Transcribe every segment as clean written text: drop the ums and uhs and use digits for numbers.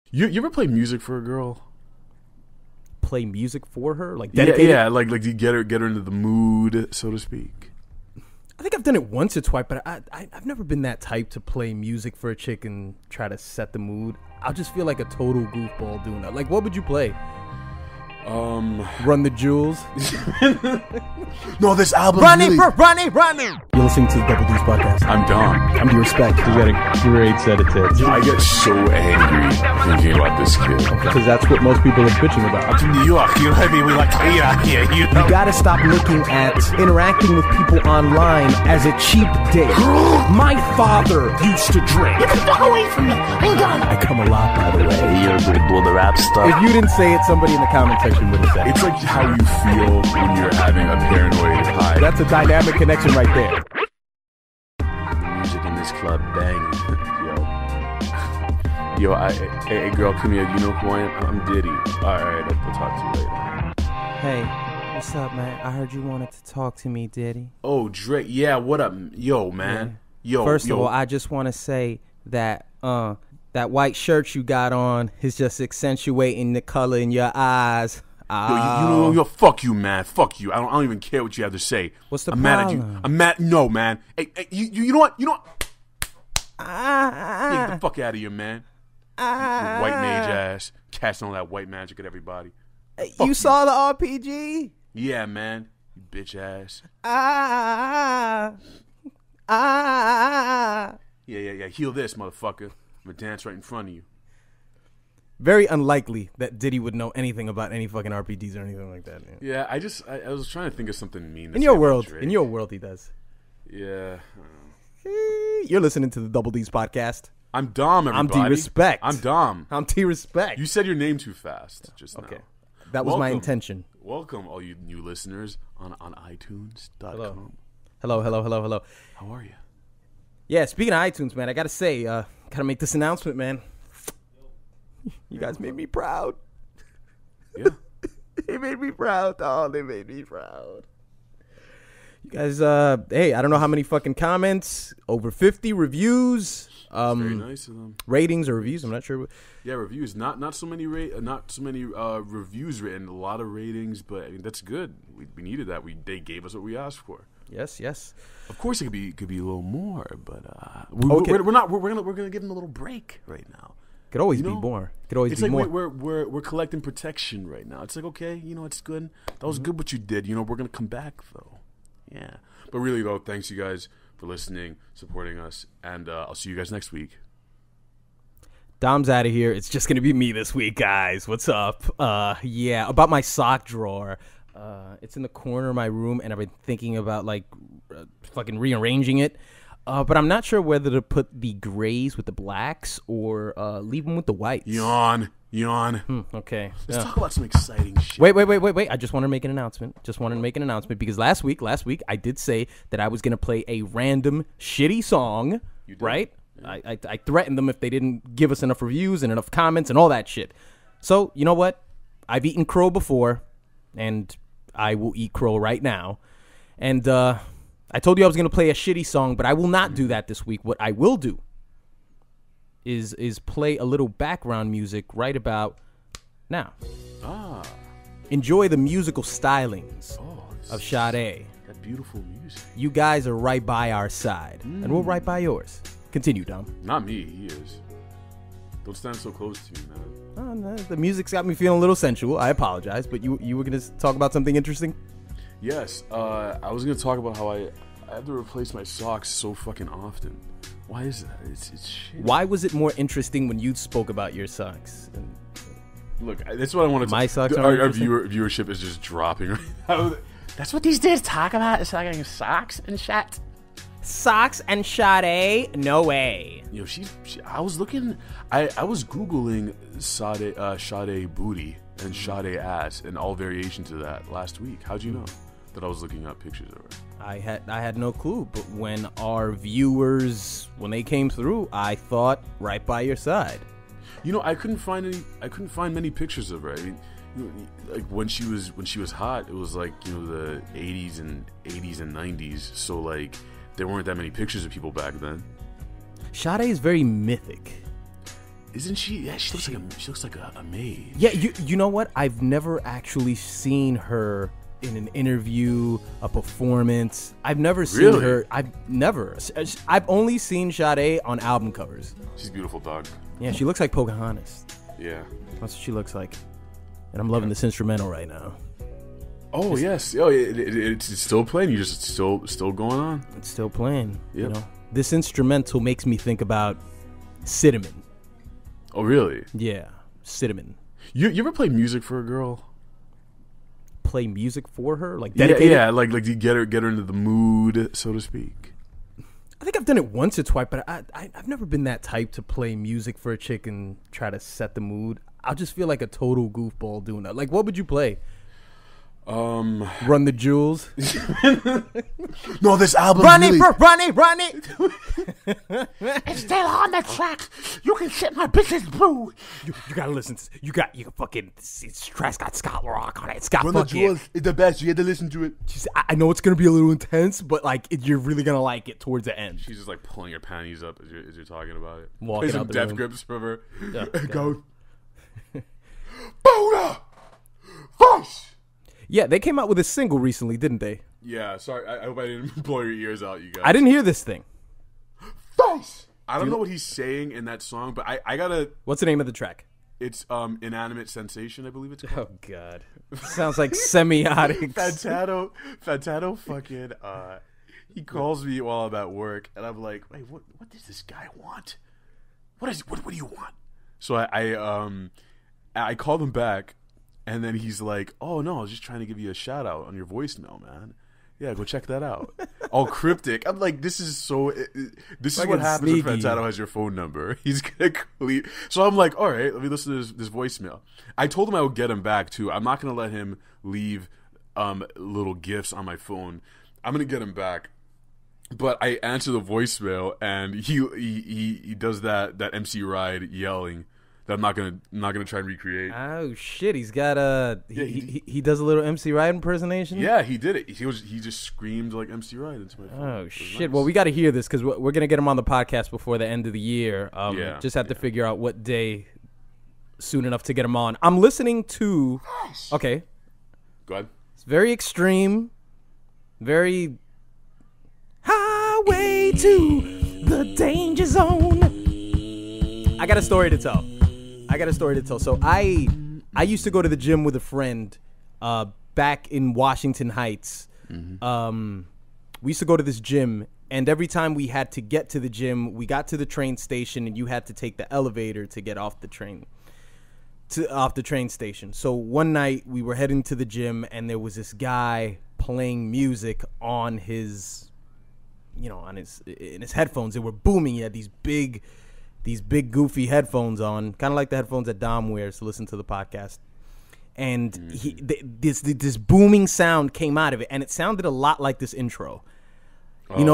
You ever play music for a girl? Play music for her, like dedicated? Yeah, like you get her into the mood, so to speak. I think I've done it once or twice, but I've never been that type to play music for a chick and try to set the mood. I'll just feel like a total goofball doing that. Like, what would you play? Run the Jewels. No, this album. Run it. You're listening to the Double D's podcast. I'm Dom. I'm D.respect. He's got a great set of tits. I get so angry thinking about this kid. Because that's what most people are bitching about. Up to New York, you know what I mean? We like to eat out here. You know? You gotta stop looking at interacting with people online as a cheap date. My father used to drink. Get the fuck away from me. I'm done. I come a lot, by the way. You're doing the rap stuff. If you didn't say it, somebody in the comment section would have said it. It's like how you feel when you're having a paranoid high. That's a dynamic connection right there. The music in this club banging. Yo, hey, girl, come here. You know who I am? I'm Diddy. All right, I'll talk to you later. Hey, what's up, man? I heard you wanted to talk to me, Diddy. Oh, Drake. Yeah, what up? Yo, man. Yeah. First of all, I just want to say that that white shirt you got on is just accentuating the color in your eyes. Yo, fuck you, man. Fuck you. I don't even care what you have to say. What's the I'm problem? mad at you. I'm mad. No, man. Hey, you know what? Get the fuck out of here, man. You white mage ass. Casting all that white magic at everybody. You saw the RPG? Yeah, man. You bitch ass. Yeah. Heal this, motherfucker. I'm gonna dance right in front of you. Very unlikely that Diddy would know anything about any fucking RPGs or anything like that. Man. Yeah, I was trying to think of something mean. In your world, he does. Yeah. You're listening to the Double D's podcast. I'm Dom, everybody. I'm D.respect. I'm Dom. I'm D.respect. You said your name too fast just now. Okay. That was my intention. Welcome, all you new listeners on iTunes.com. Hello. How are you? Yeah, speaking of iTunes, man, I gotta say, gotta make this announcement, man. You guys made me proud. Yeah. They made me proud. Oh, they made me proud. You guys, hey, I don't know how many fucking comments, over 50 reviews. Very nice of them. Ratings or reviews, I'm not sure. Yeah, reviews. Not so many reviews written. A lot of ratings, but I mean, that's good. We needed that. They gave us what we asked for. Yes. Of course, it could be a little more, but Okay. we're gonna give them a little break right now. Could always be more. It's like we're collecting protection right now. It's like, okay, it's good. That was good what you did. We're gonna come back though. Yeah, but really though, thanks you guys for listening, supporting us, and I'll see you guys next week. Dom's out of here. It's just gonna be me this week, guys. What's up? Yeah, about my sock drawer. It's in the corner of my room, and I've been thinking about fucking rearranging it. But I'm not sure whether to put the grays with the blacks or leave them with the whites. Yawn. Okay. Let's talk about some exciting shit. Wait. I just want to make an announcement. Because last week I did say that I was going to play a random shitty song, right? Yeah. I threatened them if they didn't give us enough reviews and enough comments and all that shit. So, you know what? I've eaten crow before, and I will eat crow right now. And, I told you I was going to play a shitty song, but I will not do that this week. What I will do is play a little background music right about now. Enjoy the musical stylings of Sade. That beautiful music. You guys are right by our side, and we're right by yours. Continue, Dom. Not me, he is. Don't stand so close to me, man. Oh, no, the music's got me feeling a little sensual. I apologize, but you were going to talk about something interesting? Yes, I was going to talk about how I have to replace my socks so fucking often. Why is that? It's shit. Why was it more interesting when you spoke about your socks? Look, that's what I want to My socks Our interesting? viewership is just dropping right now. That's what these dudes talk about. It's like socks and shit. Socks and Sade? No way. I was looking, I was Googling Sade booty and Sade ass and all variations of that last week. How'd you know that I was looking up pictures of her? I had no clue, but when our viewers, when they came through, I thought right by your side. I couldn't find many pictures of her. I mean, like when she was hot, it was like, the 80s and 90s. So like there weren't that many pictures of people back then. Sade is very mythic. Isn't she? Yeah, she looks like a maid. Yeah, you know what? I've never actually seen her in an interview, a performance. I've never seen her. I've only seen Sade on album covers. She's beautiful, dog. Yeah, she looks like Pocahontas. Yeah. That's what she looks like. And I'm loving this instrumental right now. Oh, yes. Oh, it's still playing. You just still going on. It's still playing. Yep. You know, this instrumental makes me think about cinnamon. Oh, really? Yeah, cinnamon. You ever play music for a girl? Play music for her, like dedicated? Yeah, like you get her into the mood, so to speak. I think I've done it once or twice, but I've never been that type to play music for a chick and try to set the mood. I'll just feel like a total goofball doing that. Like, what would you play? Run the Jewels. No, this album. Run it! It's still on the track. You can set my bitches blue. You gotta listen. You fucking. This track's got Scott Rock on it. It's got Run the fucking. Jewels is the best. You had to listen to it. I know it's gonna be a little intense, but like you're really gonna like it towards the end. She's just like pulling her panties up as you're talking about it. Walking some out the death room. grips from her. Yeah, Go. Boda! Voice! Yeah, they came out with a single recently, didn't they? Yeah, sorry. I hope I didn't blow your ears out, you guys. I didn't hear this thing. Voice! I don't know what he's saying in that song, but I gotta... What's the name of the track? It's Inanimate Sensation, I believe it's called. Oh, God. Sounds like semiotics. Fantano fucking... he calls me while I'm at work, and I'm like, wait, what does this guy want? What do you want? So I called him back, and then he's like, oh, no, I was just trying to give you a shout-out on your voicemail, man. Yeah, go check that out. All cryptic. I'm like, this is so... this is what happens sneaky. when Fantano has your phone number. He's going to... So I'm like, all right, let me listen to this voicemail. I told him I would get him back, too. I'm not going to let him leave little gifts on my phone. I'm going to get him back. But I answer the voicemail, and he does that MC Ride yelling that I'm not gonna try and recreate. Oh shit! He's got a he does a little MC Ride impersonation. Yeah, he did it. He just screamed like MC Ride into my phone. Oh shit! Nice. Well, we got to hear this because we're gonna get him on the podcast before the end of the year. Just have to figure out what day soon enough to get him on. I'm listening to. Nice. Okay. Go ahead. It's very extreme, very highway to the danger zone. I got a story to tell. So I used to go to the gym with a friend back in Washington Heights. Mm-hmm. We used to go to this gym, and every time we had to get to the gym, we got to the train station, and you had to take the elevator to get off the train station. So one night we were heading to the gym, and there was this guy playing music on his, in his headphones. They were booming. He had these big goofy headphones on, kind of like the headphones that Dom wears to listen to the podcast. And this booming sound came out of it, and it sounded a lot like this intro.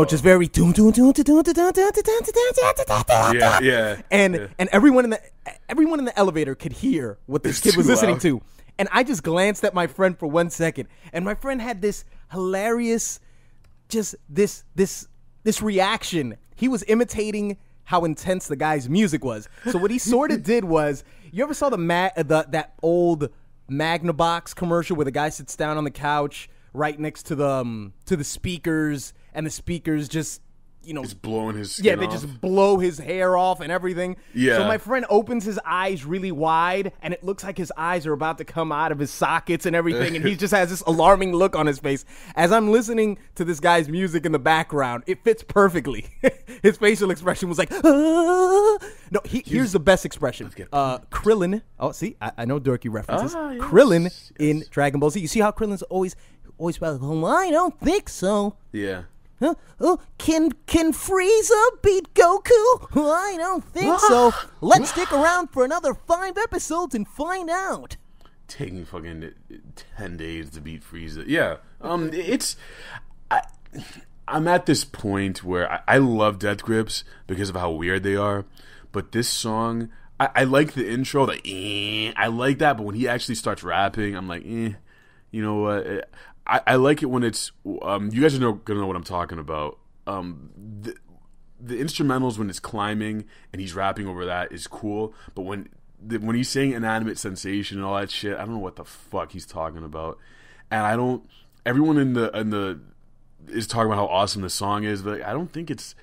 Just very yeah. And everyone in the elevator could hear what this kid was listening to. And I just glanced at my friend for 1 second, and my friend had this hilarious, just this reaction. He was imitating how intense the guy's music was. So what he sort of did was, you ever saw that old Magnavox commercial where the guy sits down on the couch right next to the speakers, and the speakers just it's blowing his skin they off. just blow his hair off and everything. Yeah. So my friend opens his eyes really wide, and it looks like his eyes are about to come out of his sockets and everything, and he just has this alarming look on his face. As I'm listening to this guy's music in the background, it fits perfectly. His facial expression was like, ah. No, here's the best expression. Krillin. Oh, see, I know dorky references. Yes, Krillin in Dragon Ball Z. You see how Krillin's always about, I don't think so. Yeah. Huh? Oh, can Frieza beat Goku? I don't think so. Let's stick around for another 5 episodes and find out. Taking fucking 10 days to beat Frieza. Yeah. I'm at this point where I love Death Grips because of how weird they are, but this song, I like the intro, I like that, but when he actually starts rapping, I'm like, you know what? I like it when it's you guys are gonna know what I'm talking about. the instrumentals when it's climbing and he's rapping over that is cool, but when he's saying inanimate sensation and all that shit, I don't know what the fuck he's talking about, and everyone in the is talking about how awesome the song is, but I don't think it's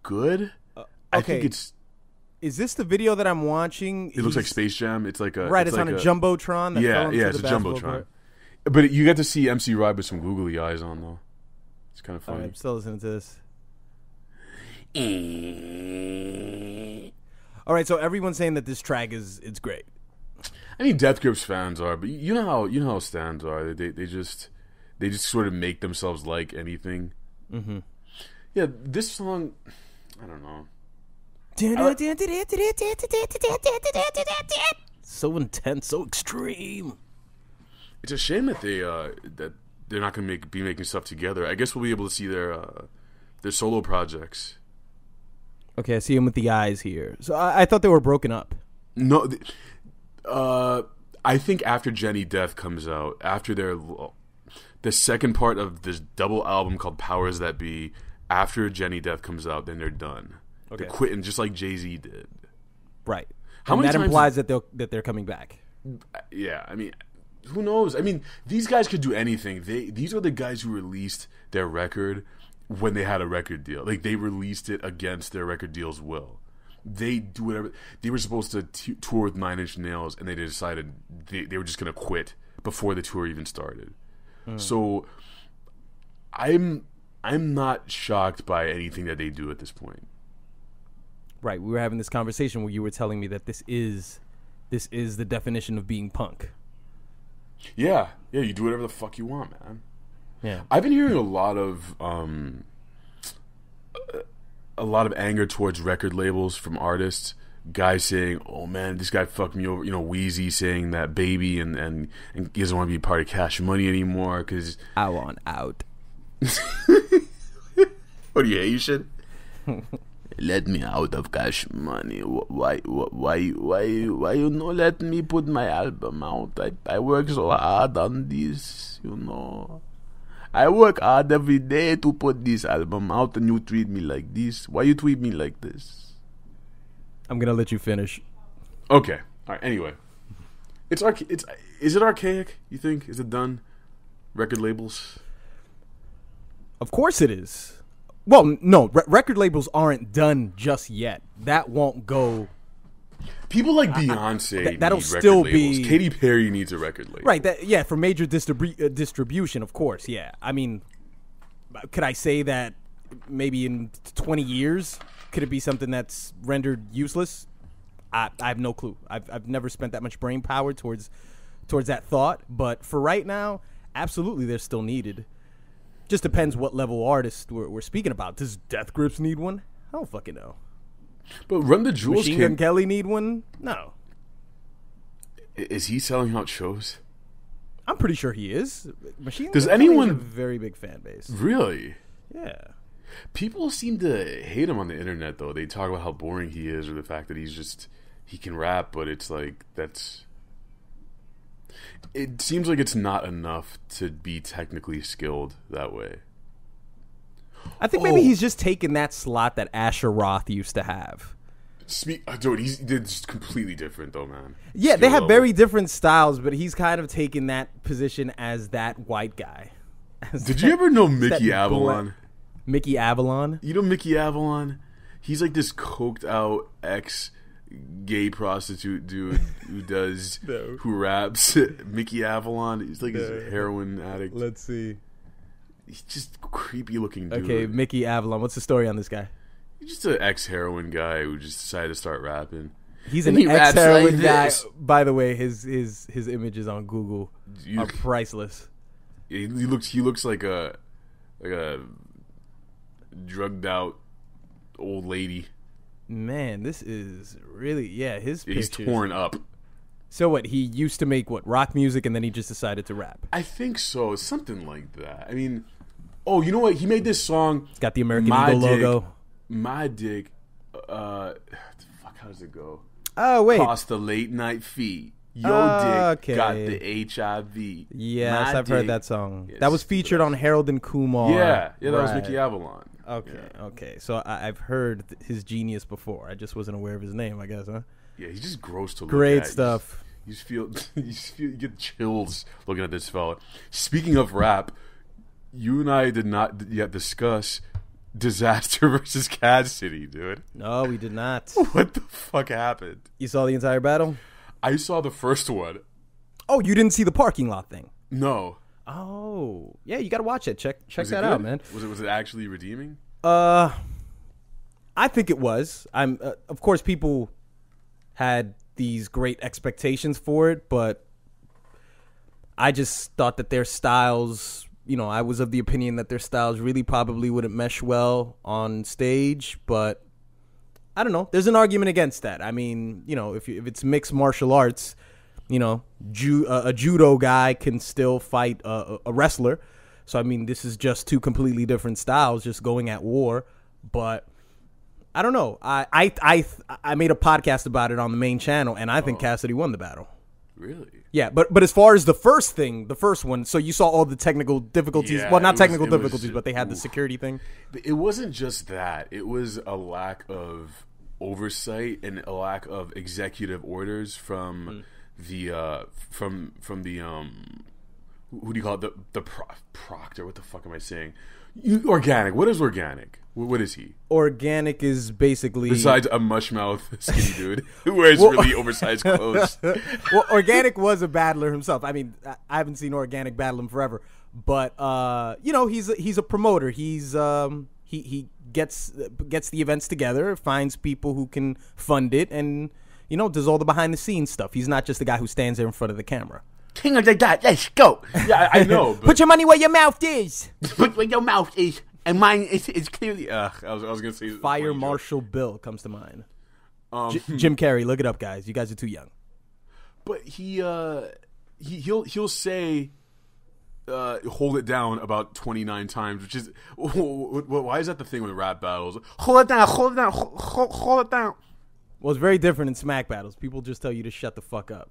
good. I think it's. Is this the video that I'm watching? It looks like Space Jam. It's like a right. It's like on a jumbotron. That it's a jumbotron. But you get to see MC Ride with some googly eyes on though. It's kind of funny. Right, I'm still listening to this. All right, so everyone's saying that this track it's great. I mean, Death Grips fans are, but you know how stands are. They just sort of make themselves like anything. Mm-hmm. Yeah, this song, I don't know. So intense, so extreme. It's a shame that they're not going to be making stuff together. I guess we'll be able to see their solo projects. Okay, I see him with the eyes here. So I thought they were broken up. No, I think after Jenny Death comes out, after the second part of this double album called Powers That Be, after Jenny Death comes out, then they're done. Okay. They're quitting, just like Jay-Z did. Right. How many that times implies that they're coming back. Yeah, I mean, who knows? I mean, these guys could do anything. These are the guys who released their record when they had a record deal. Like, they released it against their record deal's will. They do whatever. They were supposed to tour with 9 Inch Nails, and they decided they were just going to quit before the tour even started. So, I'm not shocked by anything that they do at this point. Right, we were having this conversation where you were telling me that this is the definition of being punk. Yeah, you do whatever the fuck you want, man. Yeah, I've been hearing a lot of anger towards record labels from artists. Guys saying, "Oh man, this guy fucked me over." You know, Wheezy saying that Baby and he doesn't want to be part of Cash Money anymore because I want out. What are you, Asian? Let me out of Cash Money. Why you not let me put my album out? I work so hard on this, you know. I work hard every day to put this album out, and you treat me like this. Why you treat me like this? I'm gonna let you finish. Okay. All right. Anyway, is it archaic? You think? Is it done? Record labels? Of course it is. Well, no, record labels aren't done just yet. That won't go. People like Beyonce that'll need still record labels. be. Katy Perry needs a record label. Right, for major distribution, of course, yeah. I mean, could I say that maybe in 20 years, could it be something that's rendered useless? I have no clue. I've never spent that much brain power towards that thought. But for right now, absolutely, they're still needed. Just depends what level artist we're speaking about. Does Death Grips need one? I don't fucking know. But Run the Jewels Machine Gun Kelly need one? No. Is he selling out shows? I'm pretty sure he is. Machine Does Gun anyone Kelly's a very big fan base? Really? Yeah. People seem to hate him on the internet, though. They talk about how boring he is, or the fact that he can rap, but it's like it seems like it's not enough to be technically skilled that way. I think maybe he's just taking that slot that Asher Roth used to have. Dude, it's completely different, though, man. Yeah, they have very different styles, but he's kind of taken that position as that white guy. Did you ever know Mickey Avalon? Mickey Avalon? You know Mickey Avalon? He's like this coked out ex-gay prostitute dude who raps. Mickey Avalon. He's like this heroin addict. Let's see. He's just a creepy looking dude. Okay, Mickey Avalon. What's the story on this guy? He's just an ex-heroin guy who just decided to start rapping. He's an ex-heroin guy. By the way, his images on Google are priceless. He looks like a drugged out old lady. Man, this is really his pictures. He's torn up. So what? He used to make rock music, and then he just decided to rap. I think so, something like that. I mean, you know what? He made this song. It's got the American Eagle logo. My dick. How does it go? Oh wait, cost the late night fee. Yo dick got the HIV. Yes, I've heard that song. That was featured on Harold and Kumar. Yeah, that was Mickey Avalon. Okay. So I've heard his genius before. I just wasn't aware of his name, I guess, huh? Yeah, he's just gross to look at. Great stuff. You get chills looking at this fella. Speaking of rap, you and I did not yet discuss Disaster versus Cassidy, dude. No, we did not. What the fuck happened? You saw the entire battle? I saw the first one. Oh, you didn't see the parking lot thing? No. Oh, yeah, you got to watch it. Check that good? out, man. Was it actually redeeming? I think it was. Of course, people had these great expectations for it, but I just thought that their styles, I was of the opinion that their styles really probably wouldn't mesh well on stage, but I don't know. There's an argument against that. I mean, if it's mixed martial arts, a judo guy can still fight a wrestler. So, I mean, this is just two completely different styles just going at war. But I don't know. I made a podcast about it on the main channel, and I think Cassidy won the battle. Really? Yeah, but as far as the first one, so you saw all the technical difficulties. Yeah, well, not technical difficulties, but they had the security thing. It wasn't just that. It was a lack of oversight and a lack of executive orders from the who do you call it? The proctor. What the fuck am I saying? Organic. What is Organic? What is he? Organic is basically, besides a mushmouth skinny dude who wears really oversized clothes. Well, Organic was a battler himself. I mean, I haven't seen Organic battle him forever, but he's a promoter. He's he gets the events together, finds people who can fund it, and does all the behind the scenes stuff. He's not just the guy who stands there in front of the camera. King of the dot, let's go. Yeah, I know. But put your money where your mouth is. Put where your mouth is, and mine is clearly. I was gonna say Fire Marshal Bill comes to mind. Jim Carrey, look it up, guys. You guys are too young. But he'll say hold it down about 29 times, which is why is that the thing with rap battles? Hold it down, hold it down, hold it down. Well, it's very different in smack battles. People just tell you to shut the fuck up.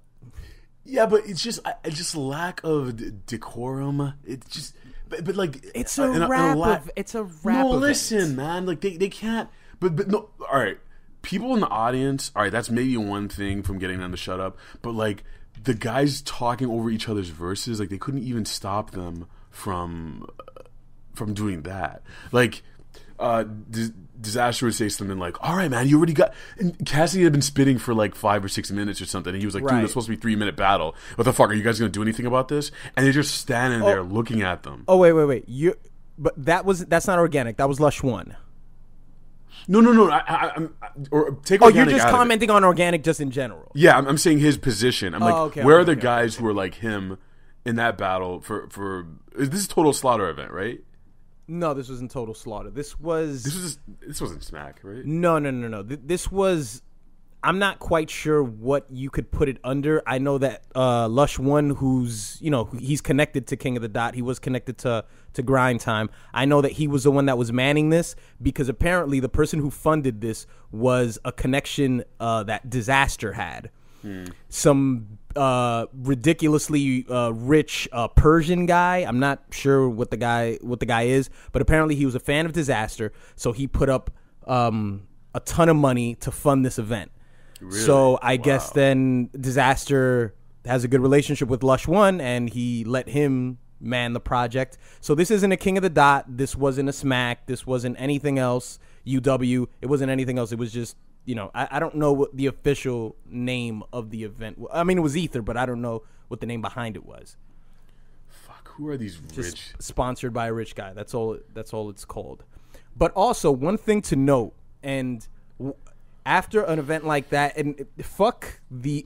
Yeah, but it's just lack of decorum. It's just, but like it's a rap. It's a rap. No, event. listen, man. Like they can't. But no. All right, people in the audience. All right, that's maybe one thing from getting them to shut up. But like the guys talking over each other's verses, like they couldn't even stop them from doing that. Like. Disaster would say something like, all right, man, you already got... And Cassidy had been spitting for like 5 or 6 minutes or something, and he was like, dude, it's supposed to be a 3-minute battle. What the fuck? Are you guys going to do anything about this? And they're just standing there looking at them. Oh, wait. But that's not Organic. That was Lush 1. No. Take Organic. You're just commenting on Organic just in general. Yeah, I'm saying his position. I'm like, okay, where are the guys who are like him in that battle for... This is Total Slaughter event, right? No, this wasn't Total Slaughter. This wasn't Smack, right? No. This was. I'm not quite sure what you could put it under. I know that Lush 1, who's he's connected to King of the Dot. He was connected to Grind Time. I know that he was the one that was manning this because apparently the person who funded this was a connection that Disaster had. Some ridiculously rich Persian guy. I'm not sure what the guy is, but apparently he was a fan of Disaster, so he put up a ton of money to fund this event. Really? So I guess then Disaster has a good relationship with Lush 1, and he let him man the project. So this isn't a King of the Dot. This wasn't a Smack. This wasn't anything else. UW. It wasn't anything else. It was just. I don't know what the official name of the event was. I mean, it was Ether, but I don't know what the name behind it was. Fuck, who are these just rich? Sponsored by a rich guy. That's all it's called. But also, one thing to note, and after an event like that, and fuck the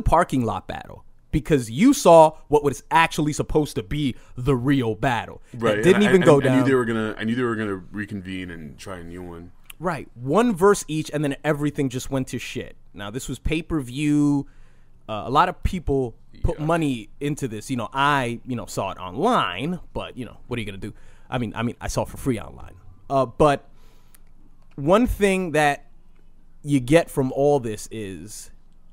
parking lot battle. Because you saw what was actually supposed to be the real battle. Right. It didn't even go down. I knew they were gonna reconvene and try a new one. Right. One verse each, and then everything just went to shit. Now, this was pay-per-view. A lot of people put money into this. I saw it online, but, what are you going to do? I mean, I saw it for free online. But one thing that you get from all this is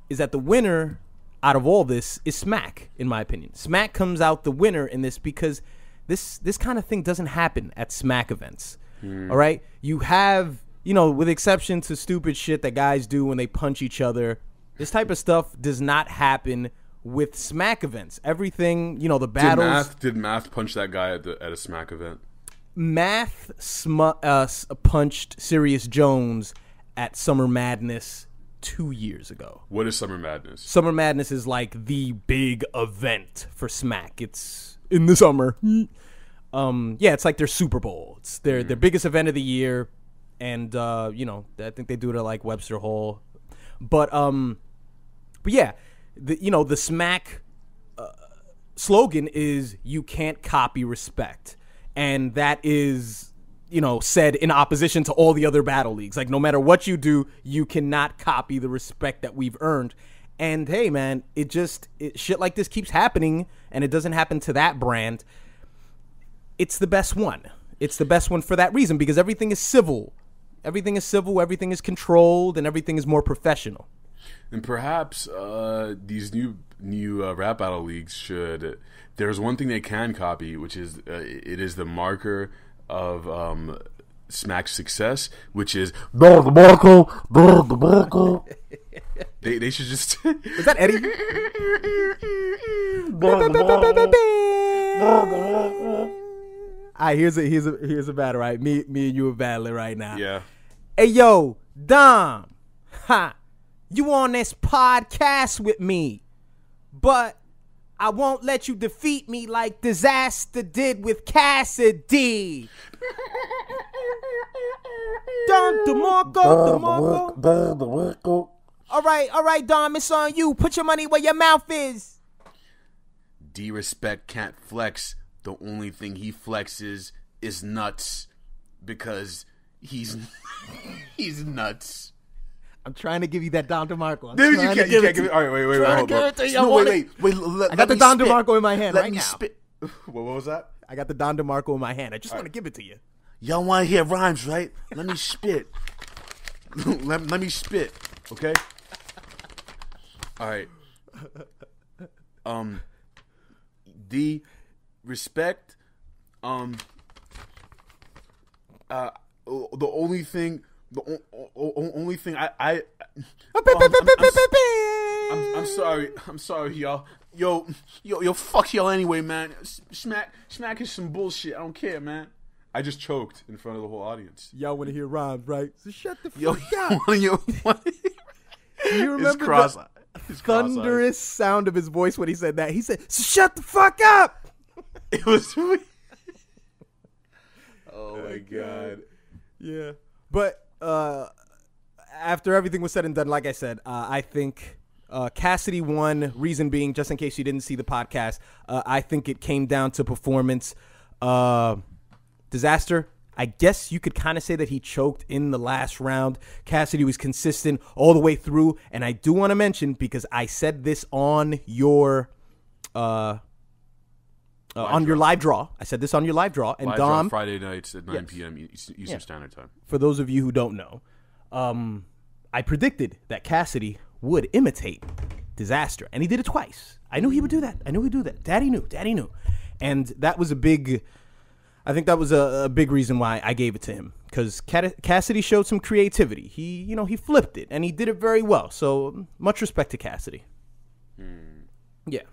that the winner out of all this is Smack, in my opinion. Smack comes out the winner in this because this kind of thing doesn't happen at smack events. All right, you have, with exception to stupid shit that guys do when they punch each other, this type of stuff does not happen with smack events. Everything, the battles. Did Math punch that guy at a smack event? Math punched Sirius Jones at Summer Madness 2 years ago. What is Summer Madness? Summer Madness is like the big event for Smack. It's in the summer. It's like their Super Bowl. It's their biggest event of the year, and I think they do it at like Webster Hall. But yeah, the Smack slogan is "You can't copy respect," and that is said in opposition to all the other battle leagues. Like, no matter what you do, you cannot copy the respect that we've earned. And hey, man, shit like this keeps happening, and it doesn't happen to that brand. It's the best one. It's the best one for that reason, because everything is civil. Everything is civil, everything is controlled, and everything is more professional. And perhaps these new rap battle leagues should. There's one thing they can copy, which is it is the marker of Smack's success, which is the Marco. They should just. Is that Eddie? All right, here's a battle, right? Me and you are battling right now. Yeah. Hey, yo, Dom. You on this podcast with me, but I won't let you defeat me like Disaster did with Cassidy. Don DeMarco. All right, Dom, it's on you. Put your money where your mouth is. D.respect can't flex. The only thing he flexes is nuts, because he's nuts. I'm trying to give you that Don DeMarco. Dude, you can't give it. All right, wait, hold on. No, wait. I got the Don DeMarco in my hand right now. What was that? I got the Don DeMarco in my hand. I just want to give it to you. Y'all want to hear rhymes, right? Let me spit. let me spit, okay? All right. D.respect. The only thing I'm sorry, y'all. Yo, fuck y'all anyway, man. Smack is some bullshit. I don't care, man. I just choked in front of the whole audience. Y'all want to hear rhymes, right? So shut the fuck up. You remember the thunderous sound of his voice when he said that? He said, so shut the fuck up. It was really... Oh my god. Yeah. But after everything was said and done, like I said, I think Cassidy won. Reason being, just in case you didn't see the podcast, I think it came down to performance. Disaster, I guess you could kind of say that he choked in the last round. Cassidy was consistent all the way through, and I do want to mention, because I said this on your live draw. I said this on your live draw, and live Dom, draw Friday nights at 9 p.m. Eastern Standard Time. For those of you who don't know, I predicted that Cassidy would imitate Disaster, and he did it twice. I knew he would do that. Daddy knew, and that was a big. I think that was a big reason why I gave it to him, because Cassidy showed some creativity. He flipped it, and he did it very well. So much respect to Cassidy. Yeah.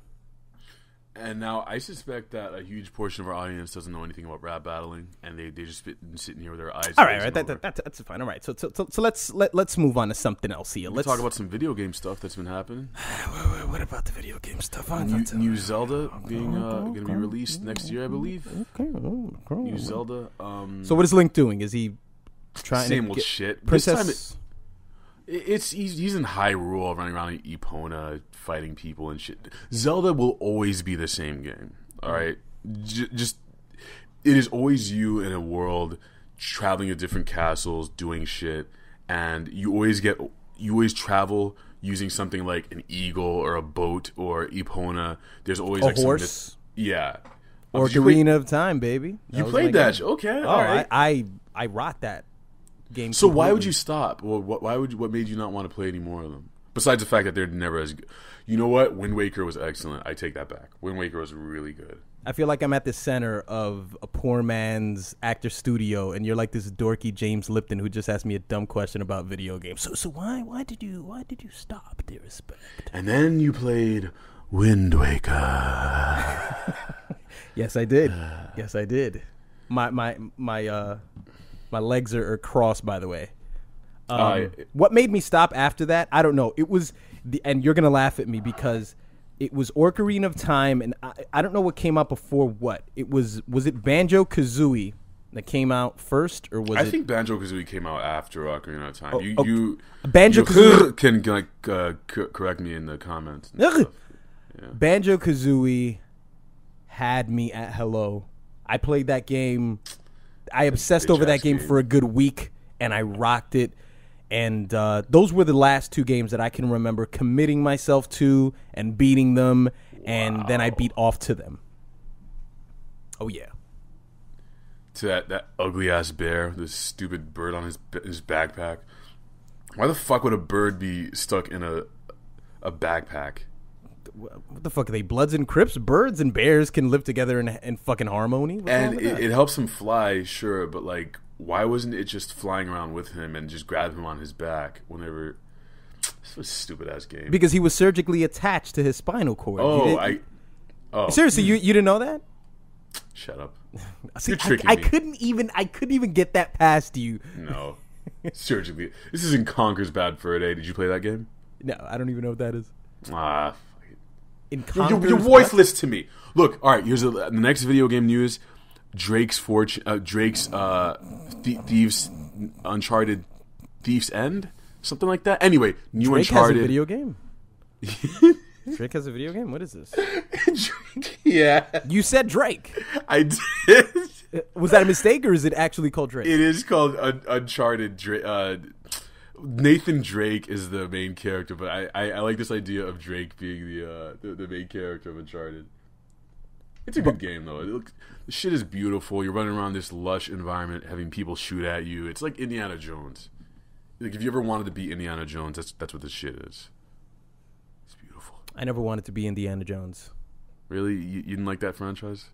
And now I suspect that a huge portion of our audience doesn't know anything about rap battling, and they just been sitting here with their eyes. All right, that's fine. All right, so let's move on to something else here. Let's talk about some video game stuff that's been happening. What about the video game stuff? New Zelda being going to be released next year, I believe. Okay. New Zelda. So what is Link doing? Is he trying same to old get shit? Princess? He's in Hyrule running around in Epona fighting people and shit. Zelda will always be the same game. All right, just it is always you in a world traveling to different castles, doing shit, and you always travel using something like an eagle or a boat or Epona. There's always a like horse, yeah, or Ocarina of Time, baby. You played that? Okay, all right. I rocked that game. So why would you stop? Well, what made you not want to play any more of them? Besides the fact that they're never as good. You know what? Wind Waker was excellent. I take that back. Wind Waker was really good. I feel like I'm at the center of a poor man's actor studio, and you're like this dorky James Lipton who just asked me a dumb question about video games. So why did you stop, d.respect? And then you played Wind Waker. Yes, I did. Yes, I did. My legs are crossed, by the way. What made me stop after that? I don't know. It was and you're gonna laugh at me because it was Ocarina of Time, and I don't know what came out before what. Was it Banjo-Kazooie that came out first, or was it? I think Banjo-Kazooie came out after Ocarina of Time. You Banjo-Kazooie can correct me in the comments. Yeah. Banjo-Kazooie had me at hello. I played that game. I obsessed over that game for a good week, and I rocked it. And those were the last two games that I can remember committing myself to and beating them, and then I beat off to them. Oh, yeah. To that ugly-ass bear, this stupid bird on his backpack. Why the fuck would a bird be stuck in a backpack? What the fuck are they, Bloods and Crips? Birds and bears can live together in fucking harmony? And it helps him fly, sure, but like, why wasn't it just flying around with him and just grab him on his back whenever? This was a stupid ass game. Because he was surgically attached to his spinal cord. Seriously, you didn't know that? Shut up. See, You're tricking I me. couldn't even get that past you. No, surgically. This isn't Conker's Bad Fur Day. Did you play that game? No, I don't even know what that is. Fuck it. You're voiceless to me. Look, all right. Here's the next video game news. Drake's Thieves Uncharted Thief's End, something like that. Anyway, new Drake Uncharted. has a video game. Drake has a video game. What is this? Drake, yeah, You said Drake. I did. Was that a mistake, or is it actually called Drake? It is called Uncharted. Nathan Drake is the main character, but I like this idea of Drake being the main character of Uncharted. It's a good game though. The shit is beautiful. You're running around this lush environment, having people shoot at you. It's like Indiana Jones. Like if you ever wanted to be Indiana Jones, that's what this shit is. It's beautiful. I never wanted to be Indiana Jones. Really, you didn't like that franchise?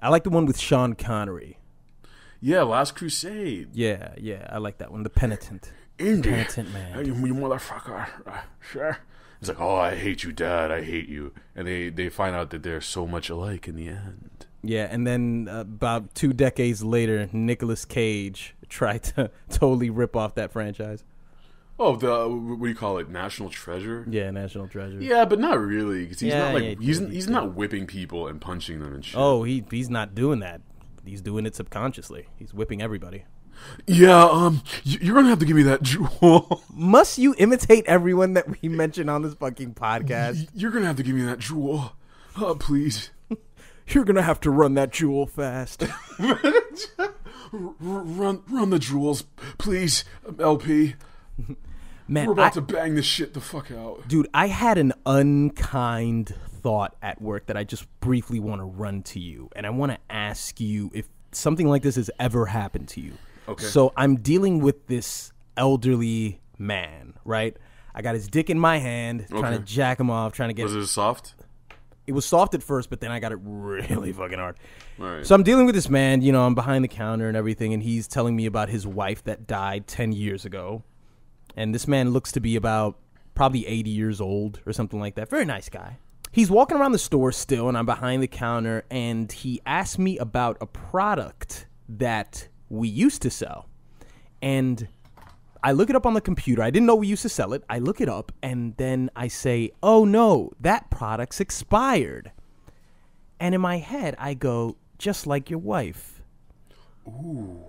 I like the one with Sean Connery. Yeah, Last Crusade. Yeah, I like that one. The Penitent. Indy. Penitent man. You motherfucker. Sure. It's like, oh, I hate you, Dad. I hate you. And they find out that they're so much alike in the end. Yeah, and then about 2 decades later, Nicolas Cage tried to totally rip off that franchise. Oh, what do you call it? National Treasure? Yeah, National Treasure. Yeah, but not really, because he's not like yeah, he's not whipping people and punching them and shit. Oh, he's not doing that. He's doing it subconsciously. He's whipping everybody. Yeah, you're gonna have to give me that jewel. Must you imitate everyone that we mention on this fucking podcast? You're gonna have to give me that jewel, please. You're gonna have to run that jewel fast. run the jewels, please, LP. Man, we're about to bang this shit the fuck out. Dude, I had an unkind thought at work that I just briefly want to run to you, and I want to ask you if something like this has ever happened to you. Okay. So I'm dealing with this elderly man, right? I got his dick in my hand, trying to jack him off, trying to get... Was it soft? It was soft at first, but then I got it really fucking hard. All right. So I'm dealing with this man, I'm behind the counter and everything, and he's telling me about his wife that died 10 years ago. And this man looks to be about probably 80 years old or something like that. Very nice guy. He's walking around the store still, and I'm behind the counter, and he asked me about a product that we used to sell. And I look it up on the computer. I didn't know we used to sell it. I look it up, and then I say, oh, no, that product's expired. And in my head, I go, just like your wife. Ooh.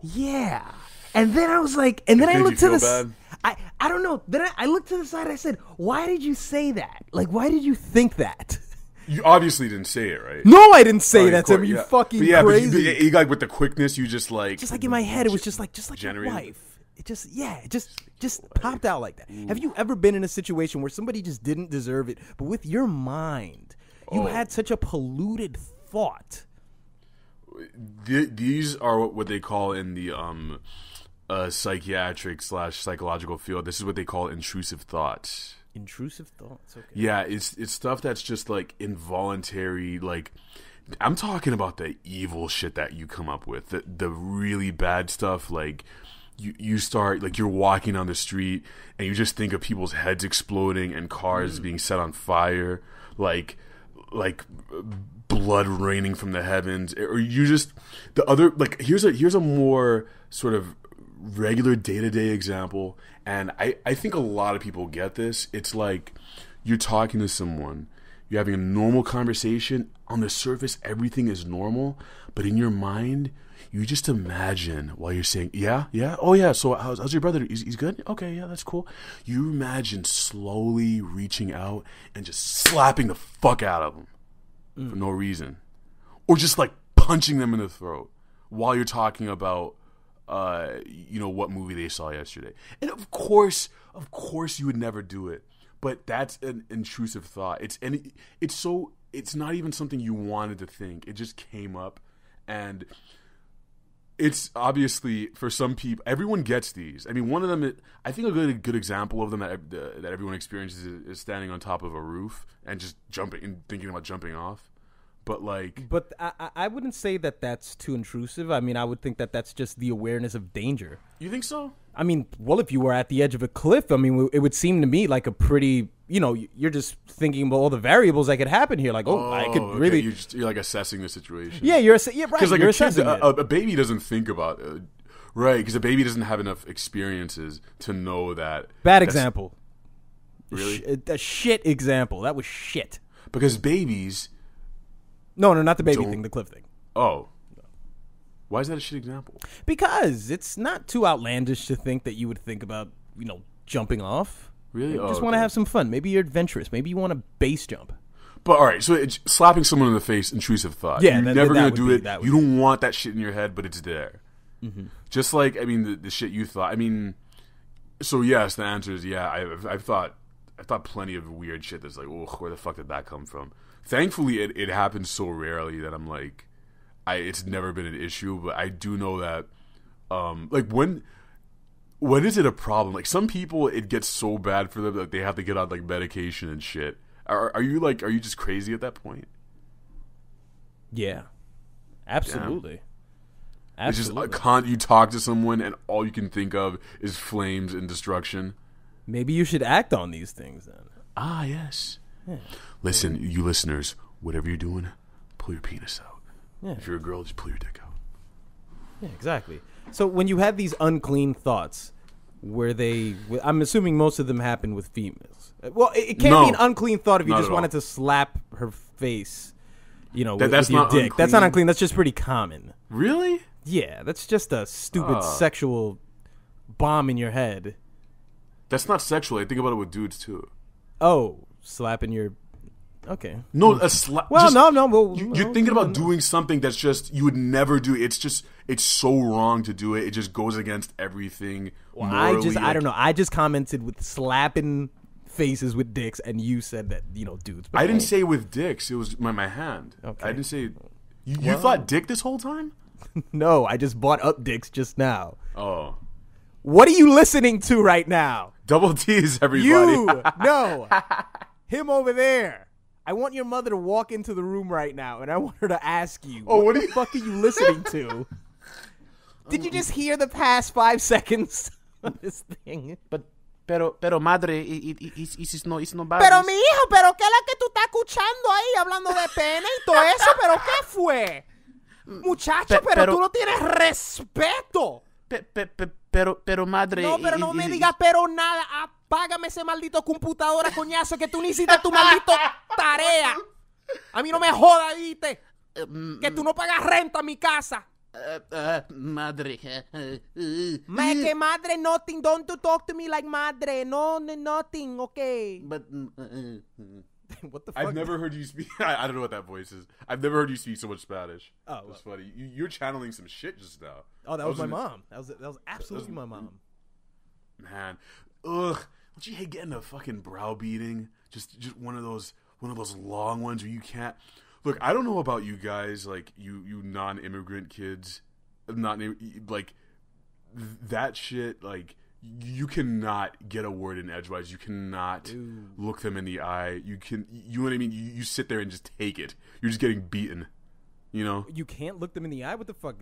Yeah. And then I was like, and then I looked to the side. I don't know. Then I looked to the side. I said, why did you say that? Like, why did you think that? You obviously didn't say it, right? No, I didn't say that to him. You fucking crazy. But you like with the quickness, you just like in my head, it was just like your wife. It just popped out like that. Ooh. Have you ever been in a situation where somebody just didn't deserve it, but with your mind, you had such a polluted thought? These are what they call in the psychiatric / psychological field, this is what they call intrusive thoughts. Intrusive thoughts. Okay. Yeah, it's stuff that's just like involuntary. Like, I'm talking about the evil shit that you come up with, the really bad stuff. Like, you start, like, you're walking down the street and you just think of people's heads exploding and cars being set on fire, like blood raining from the heavens, or you just the other, like, here's a more sort of regular day-to-day example, and I think a lot of people get this. It's like you're talking to someone, you're having a normal conversation. On the surface, everything is normal, but in your mind, you just imagine while you're saying, yeah, oh yeah, so how's your brother? He's good? Okay, yeah, that's cool. You imagine slowly reaching out and just slapping the fuck out of them for no reason. Or just like punching them in the throat while you're talking about what movie they saw yesterday. And of course you would never do it. But that's an intrusive thought. It's not even something you wanted to think. It just came up, and it's obviously, for some people, everyone gets these. I mean, one of them, I think a good example of them that everyone experiences is standing on top of a roof and just jumping and thinking about jumping off. But I wouldn't say that that's too intrusive. I mean, I would think that that's just the awareness of danger. You think so? I mean, well, if you were at the edge of a cliff, I mean, it would seem to me like a pretty, you're just thinking about all the variables that could happen here. Like, I could really. You're like assessing the situation. Yeah, right. Because like assessing it. A baby doesn't think about it. Right, because a baby doesn't have enough experiences to know that. Bad example. Really? A shit example. That was shit. Because babies. No, not the baby thing, the cliff thing. Oh. Why is that a shit example? Because it's not too outlandish to think that you would think about, jumping off. Really? You just want to have some fun. Maybe you're adventurous. Maybe you want to base jump. But all right, so slapping someone in the face, intrusive thought. Yeah, you're never going to do it. You don't be. Want that shit in your head, but it's there. Mm-hmm. Just like, I mean, the shit you thought. I mean, so yes, the answer is yeah. I've thought plenty of weird shit that's like, oh, where the fuck did that come from? Thankfully, it happens so rarely that I'm like, it's never been an issue. But I do know that, like, when is it a problem? Like, some people, it gets so bad for them that they have to get on like medication and shit. Are you just crazy at that point? Yeah, absolutely. Yeah. Absolutely. It's just you talk to someone and all you can think of is flames and destruction. Maybe you should act on these things then. Ah, yes. Yeah. Listen, you listeners, whatever you're doing, pull your penis out. Yeah. If you're a girl, just pull your dick out. Yeah, exactly. So when you have these unclean thoughts, I'm assuming most of them happen with females. Well, it can't be an unclean thought if you just wanted to slap her face, with your dick. Unclean. That's not unclean. That's just pretty common. Really? Yeah, that's just a stupid sexual bomb in your head. That's not sexual. I think about it with dudes too. Oh, slapping your. Okay. No, a slap. Well, no. Well, you're thinking about doing something that's just you would never do. It's so wrong to do it. It just goes against everything. Well, I don't know. I just commented with slapping faces with dicks, and you said that dudes. I didn't say with dicks. It was my hand. Okay. I didn't say. You thought dick this whole time? No, I just bought up dicks just now. Oh. What are you listening to right now? Double T's, everybody. No. Him over there. I want your mother to walk into the room right now, and I want her to ask you, what the fuck are you listening to? Did you just hear the past 5 seconds of this thing? Pero madre, it's no bad. Pero mi hijo, pero qué es lo que tú estás escuchando ahí hablando de pene y todo eso, pero qué fue? Muchacho, pero tú no tienes respeto. Pero madre. No, pero no me digas pero nada. Apágame ese maldito computadora, coñazo, que tú no hiciste tu maldito tarea. A mí no me jodas, ¿viste? Que tú no pagas renta a mi casa. Madre. Que madre, nothing. Don't talk to me like madre. No, nothing, okay. But what the fuck? I've never heard you speak. I don't know what that voice is. I've never heard you speak so much Spanish. Oh, that's funny. You're channeling some shit just now. Oh, that was my mom. That was absolutely my mom. Man, ugh. Don't you hate getting a fucking browbeating? Just one of those long ones where you can't. Look, I don't know about you guys, like you non-immigrant kids, not like that shit, like, you cannot get a word in edgewise. You cannot look them in the eye. You know what I mean? You sit there and just take it. You're just getting beaten, you know? You can't look them in the eye? What the fuck?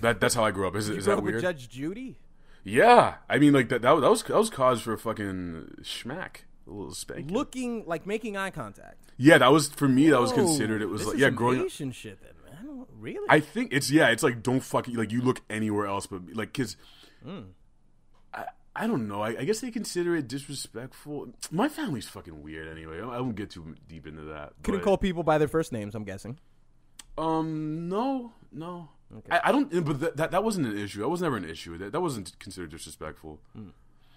That's how I grew up. Is that weird? With Judge Judy? Yeah. I mean, like, that was cause for a fucking schmack. A little spanking. Looking, like, making eye contact. Yeah, that was, for me, that was considered, it was like, yeah, growing up. Asian shit then, man. Really? I think it's like, don't fucking, like, you look anywhere else but, like, kids. I don't know. I guess they consider it disrespectful. My family's fucking weird anyway. I won't get too deep into that. Couldn't call people by their first names, I'm guessing. No. Okay. I don't. But that wasn't an issue. That was never an issue. That wasn't considered disrespectful.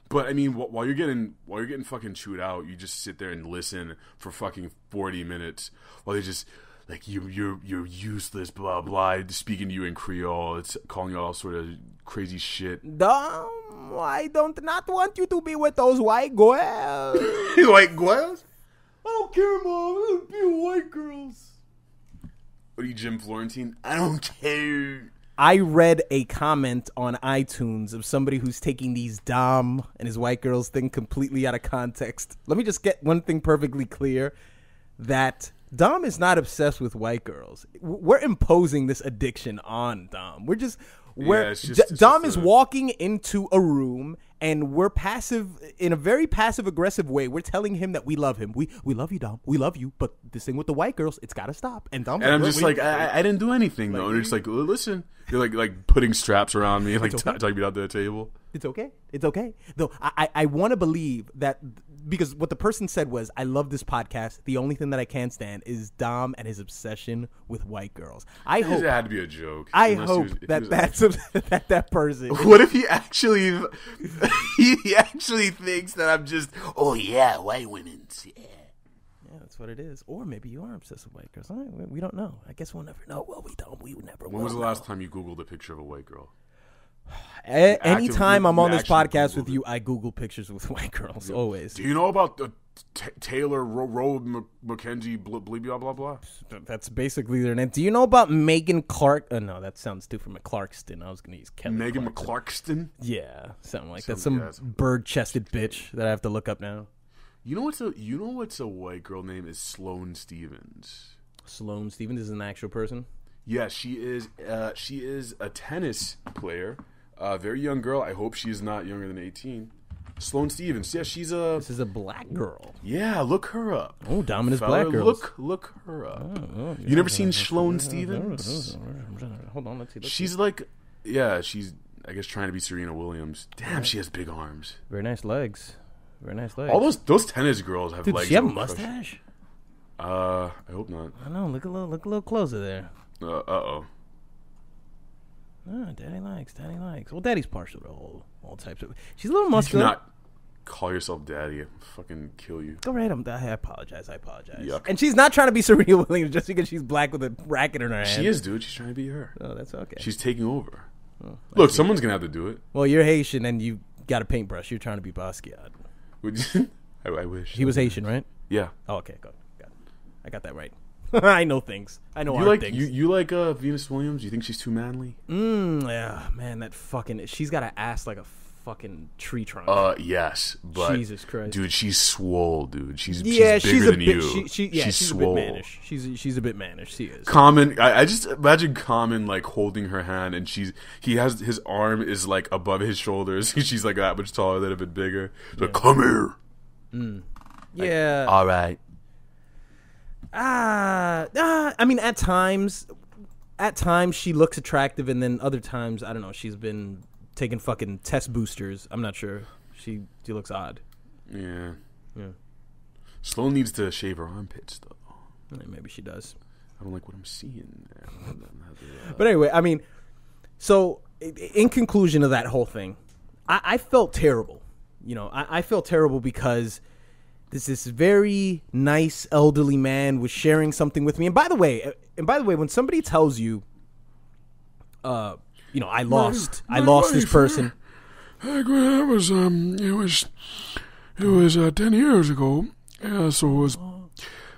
But I mean, while you're getting fucking chewed out, you just sit there and listen for fucking 40 minutes while they just like you're useless, blah blah, speaking to you in Creole. It's calling you all sort of crazy shit. I don't not want you to be with those white girls. White girls? I don't care, Mom. I don't be with white girls. What are you, Jim Florentine? I don't care. I read a comment on iTunes of somebody who's taking these Dom and his white girls thing completely out of context. Let me just get one thing perfectly clear, that Dom is not obsessed with white girls. We're imposing this addiction on Dom. Dom is walking into a room and we're passive, in a very passive aggressive way. We're telling him that we love him. We love you, Dom. We love you. But this thing with the white girls, it's got to stop. And Dom's I'm just like, I didn't do anything though. And you're just like, listen, you're like putting straps around me, like talking me out to the table. It's okay. It's okay. Though I want to believe that, because what the person said was, I love this podcast. The only thing that I can't stand is Dom and his obsession with white girls. I hope it had to be a joke. I hope that person. What if he actually thinks that I'm just, oh yeah, white women. Yeah, that's what it is. Or maybe you are obsessed with white girls. We don't know. I guess we'll never know. Well, we don't. We never. When was the last time you Googled a picture of a white girl? Anytime I'm on this podcast with you, I Google pictures with white girls. Always. Do you know about the Taylor Rowe McKenzie blah blah blah? That's basically their name. Do you know about Megan Clark? No, that sounds too from McClarkston. I was gonna use Kelly. Megan McClarkston. Yeah, something like that. Some bird-chested bitch that I have to look up now. You know what's a white girl name is Sloane Stevens. Sloane Stevens is an actual person. Yeah, she is a tennis player. Very young girl. I hope she's not younger than 18. Sloane Stevens. Yeah, This is a black girl. Yeah, look her up. Oh, dominant black girls. Look her up. You never seen Sloane Stevens? Hold on, let's see. She's like, yeah, she's, I guess, trying to be Serena Williams. Damn, she has big arms. Very nice legs. All those tennis girls have legs. Does she have a mustache? I hope not. I know. Look a little closer there. Uh-oh. Oh, Daddy likes. Well, Daddy's partial to all types of. She's a little muscular. You cannot call yourself Daddy. I'll fucking kill you. Go right. I apologize. Yuck. And she's not trying to be Serena Williams just because she's black with a racket in her hand. She is, dude. She's trying to be her. Oh, that's okay. She's taking over. Oh, look, someone's gonna have to do it. Well, you're Haitian and you got a paintbrush. You're trying to be Basquiat. I wish. He was Haitian, right? Yeah. Oh, okay, good. I got that right. I know things. I know hard things. You like Venus Williams? You think she's too manly? Yeah, man, that fucking. She's got an ass like a fucking tree trunk. Yes, but Jesus Christ, dude, she's swole, dude. She's bigger than you. She's swole. A bit mannish. She's a bit mannish. She is. Common. I just imagine Common like holding her hand, and he has his arm is like above his shoulders. She's like that much taller, than a bit bigger. She's like, come here. Yeah. All right. I mean, at times she looks attractive, and then other times, I don't know, she's been taking fucking test boosters. I'm not sure. She looks odd. Yeah. Sloane needs to shave her armpits, though. Maybe she does. I don't like what I'm seeing there. But anyway, I mean, so in conclusion of that whole thing, I felt terrible. You know, I felt terrible because this very nice elderly man was sharing something with me. And by the way, when somebody tells you, I lost this person. It was 10 years ago. Yeah, so it was.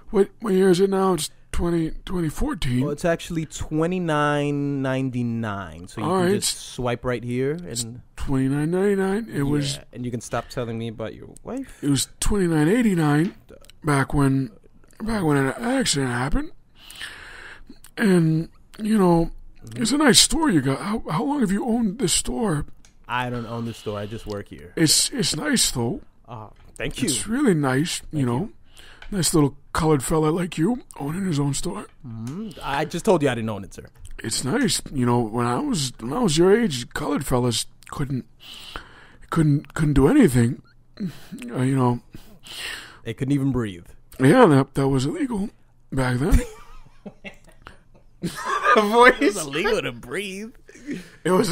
What year is it now? It's 2014. Well, it's actually $29.99. So you All can right. just swipe right here and $29.99. It was and you can stop telling me about your wife. it was $29.89 back when an accident happened. And it's a nice store you got. How long have you owned this store? I don't own the store. I just work here. It's nice though. Thank you. It's really nice. Nice little colored fella like you owning his own store. I just told you I didn't own it, sir. It's nice. When I was your age, colored fellas couldn't do anything. They couldn't even breathe. Yeah, that was illegal back then. It was illegal to breathe. It was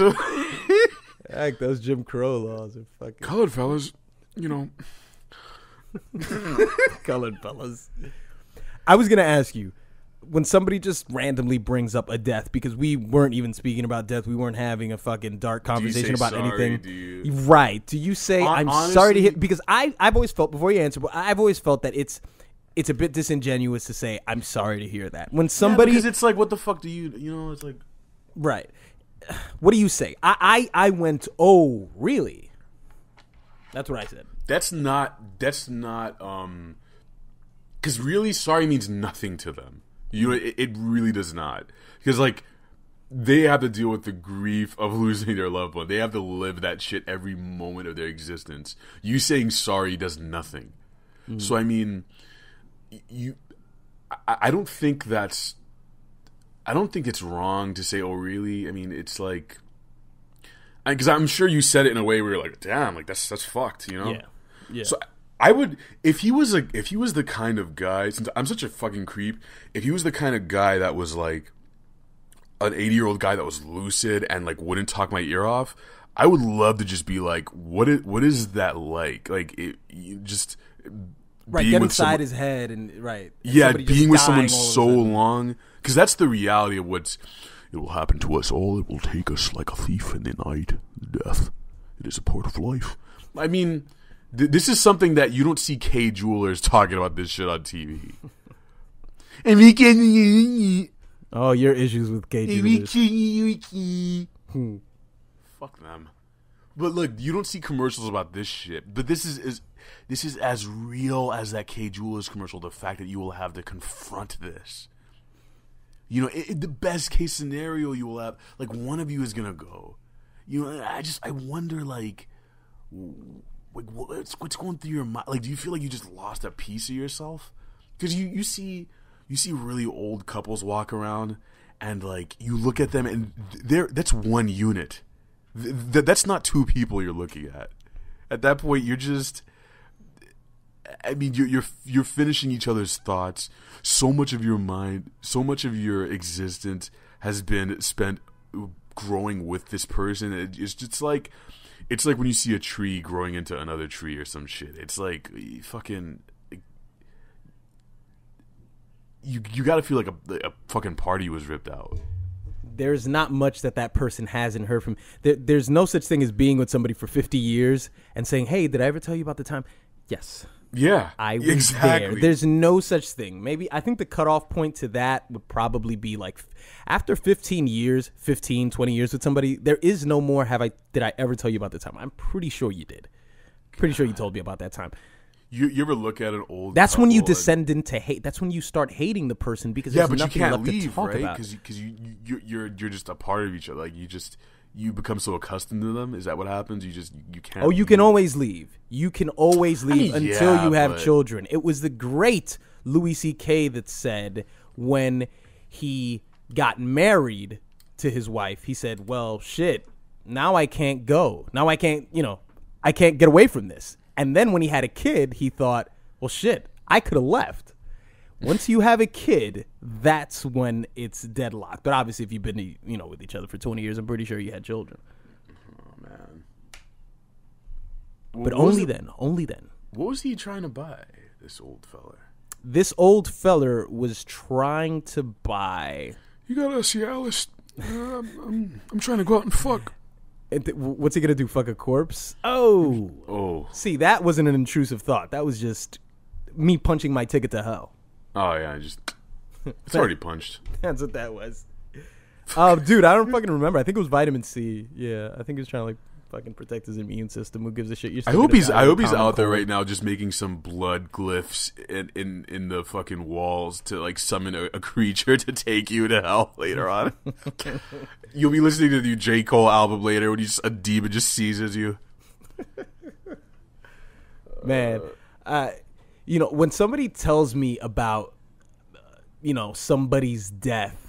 Heck, those Jim Crow laws are fucking colored fellas. colored fellas. I was gonna ask you, when somebody just randomly brings up a death, because we weren't even speaking about death, we weren't having a fucking dark conversation about anything. Right? Do you say I'm honestly, sorry to hear? Because I've always felt, before you answer, but I've always felt that it's a bit disingenuous to say I'm sorry to hear that when somebody, because it's like, what the fuck do you? It's like, right? What do you say? I went, oh really? That's what I said. That's not because really sorry means nothing to them. It really does not, because like they have to deal with the grief of losing their loved one. They have to live that shit every moment of their existence. You saying sorry does nothing. So I mean, I don't think it's wrong to say, oh really? I mean, it's like, because I'm sure you said it in a way where you're like, damn, like that's fucked, Yeah. So I would, if he was the kind of guy, since I'm such a fucking creep, if he was the kind of guy that was like an 80-year-old guy that was lucid and like wouldn't talk my ear off, I would love to just be like, what is that like? Like you just get inside his head and right. And yeah, being with someone all of a so sudden. long, because that's the reality of it will happen to us all. It will take us like a thief in the night. Death, it is a part of life. I mean, this is something that you don't see K Jewelers talking about this shit on TV. Oh, your issues with K Jewelers. Fuck them. But look, you don't see commercials about this shit. But this is as real as that K Jewelers commercial. The fact that you will have to confront this. The best case scenario, you will have like one of you is gonna go. I wonder like what's going through your mind? Like, do you feel like you just lost a piece of yourself? Because you see really old couples walk around, and like you look at them, and that's one unit. That's not two people you're looking at. At that point, you're just. I mean, you're finishing each other's thoughts. So much of your mind, so much of your existence has been spent growing with this person. It's just like. It's like when you see a tree growing into another tree or some shit. It's like fucking. You got to feel like a fucking party was ripped out. There's not much that person hasn't heard from. There's no such thing as being with somebody for 50 years and saying, "Hey, did I ever tell you about the time?" Yes. Yeah, I was exactly. there. There's no such thing. Maybe I think the cutoff point to that would probably be like after 15 years, 15, 20 years with somebody, there is no more did I ever tell you about the time? I'm pretty sure you did. Pretty sure you told me about that time. You ever look at an old That's when you couple descend into hate. That's when you start hating the person because Yeah, there's but you nothing can't left to leave, talk right? about. Because you're just a part of each other. Like you become so accustomed to them. Is that what happens? You can't. Oh, you can always leave. You can always leave until yeah, you have but- children. It was the great Louis C.K. that said when he got married to his wife, he said, well, shit, now I can't go. Now I can't get away from this. And then when he had a kid, he thought, well, shit, I could have left. Once you have a kid, that's when it's deadlocked. But obviously, if you've been, with each other for 20 years, I'm pretty sure you had children. Oh man. But only then. What was he trying to buy? This old fella. This old feller was trying to buy. You got a Cialis? I'm trying to go out and fuck. What's he gonna do? Fuck a corpse? Oh. See, that wasn't an intrusive thought. That was just me punching my ticket to hell. Oh yeah, just It's already punched. That's what that was. Dude, I don't fucking remember. I think it was vitamin C. Yeah, I think he was trying to like fucking protect his immune system. Who gives a shit? I hope he's out there right now, just making some blood glyphs in the fucking walls to like summon a creature to take you to hell later on. You'll be listening to the new J. Cole album later when a demon just seizes you. Man, when somebody tells me about somebody's death,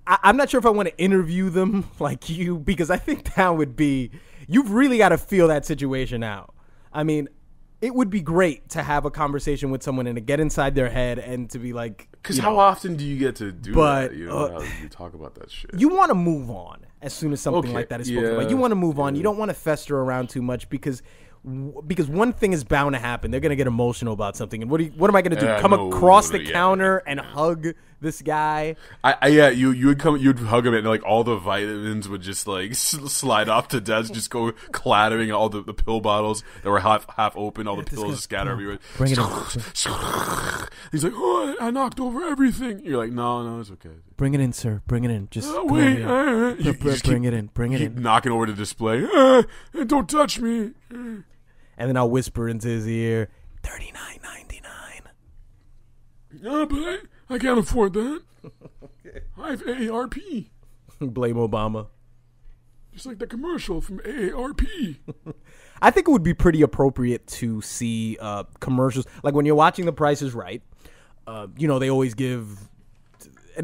I'm not sure if I want to interview them like you, because I think that would be, you've really got to feel that situation out. I mean, it would be great to have a conversation with someone and to get inside their head and to be like, because how often do you get to do that? How you talk about that shit. You want to move on as soon as something like that is spoken about. You want to move on. You don't want to fester around too much because one thing is bound to happen. They're going to get emotional about something. And what am I going to do? Come across the counter and hug this guy? You'd hug him and like all the vitamins would just like slide off the desk, just go clattering all the pill bottles that were half open, all the pills just scatter everywhere. Bring it in. He's like, oh, I knocked over everything. You're like, no, it's okay. Bring it in, sir. Bring it in. Just wait. Bring it in. Bring it in. Knocking over the display. Don't touch me. And then I'll whisper into his ear, $39.99. Yeah, but I can't afford that. I have AARP. Blame Obama. Just like the commercial from AARP. I think it would be pretty appropriate to see commercials. Like when you're watching The Price is Right, they always give...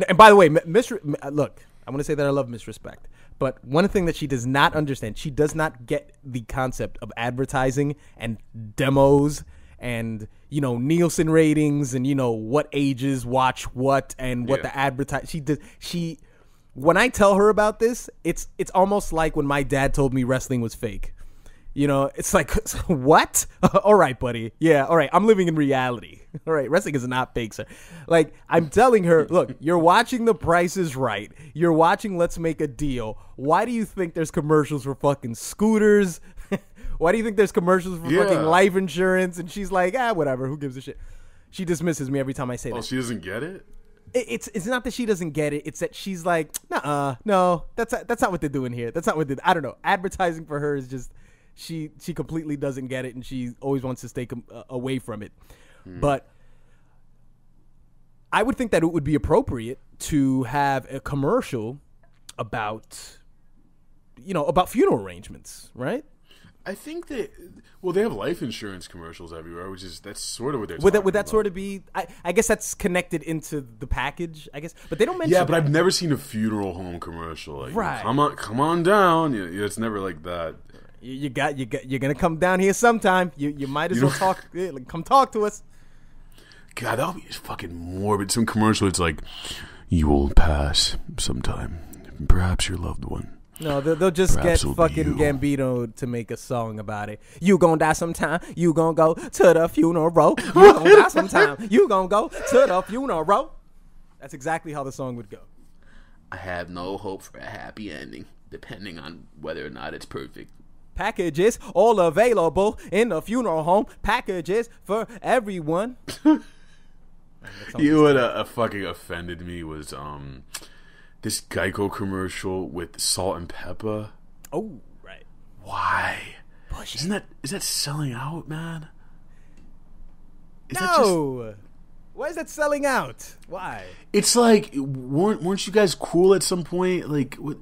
And by the way, look, I want to say that I love Miss Respect. But one thing that she does not understand, she does not get the concept of advertising and demos and, Nielsen ratings and, what ages watch what and what the advertise. When I tell her about this, it's almost like when my dad told me wrestling was fake. It's like, what? All right, buddy. Yeah, all right. I'm living in reality. All right, wrestling is not fake, sir. Like, I'm telling her, look, you're watching The Price is Right. You're watching Let's Make a Deal. Why do you think there's commercials for fucking scooters? Why do you think there's commercials for fucking life insurance? And she's like, whatever. Who gives a shit? She dismisses me every time I say that. Oh, she doesn't get it? It's not that she doesn't get it. It's that she's like, no, that's not what they're doing here. That's not what I don't know. Advertising for her is just... She completely doesn't get it, and she always wants to stay away from it. But I would think that it would be appropriate to have a commercial about funeral arrangements, right? I think they have life insurance commercials everywhere, that's sort of what they're talking about. Would that sort of be? I guess that's connected into the package, I guess. But they don't mention. Yeah, but I've never seen a funeral home commercial. Like, right? Come on down. It's never like that. You're gonna come down here sometime. You might as well talk. Come talk to us. God, that would be fucking morbid. Some commercial, it's like, you will pass sometime. Perhaps your loved one. No, they'll just get fucking Gambino to make a song about it. You gonna die sometime. You gonna go to the funeral. You gonna die sometime. You gonna go to the funeral. That's exactly how the song would go. I have no hope for a happy ending, depending on whether or not it's perfect. Packages all available in the funeral home. Packages for everyone. You know what fucking offended me was this Geico commercial with salt and pepper. Oh, right. Why? Is that selling out, man? Why is that selling out? Why? It's like, weren't you guys cool at some point? Like, what?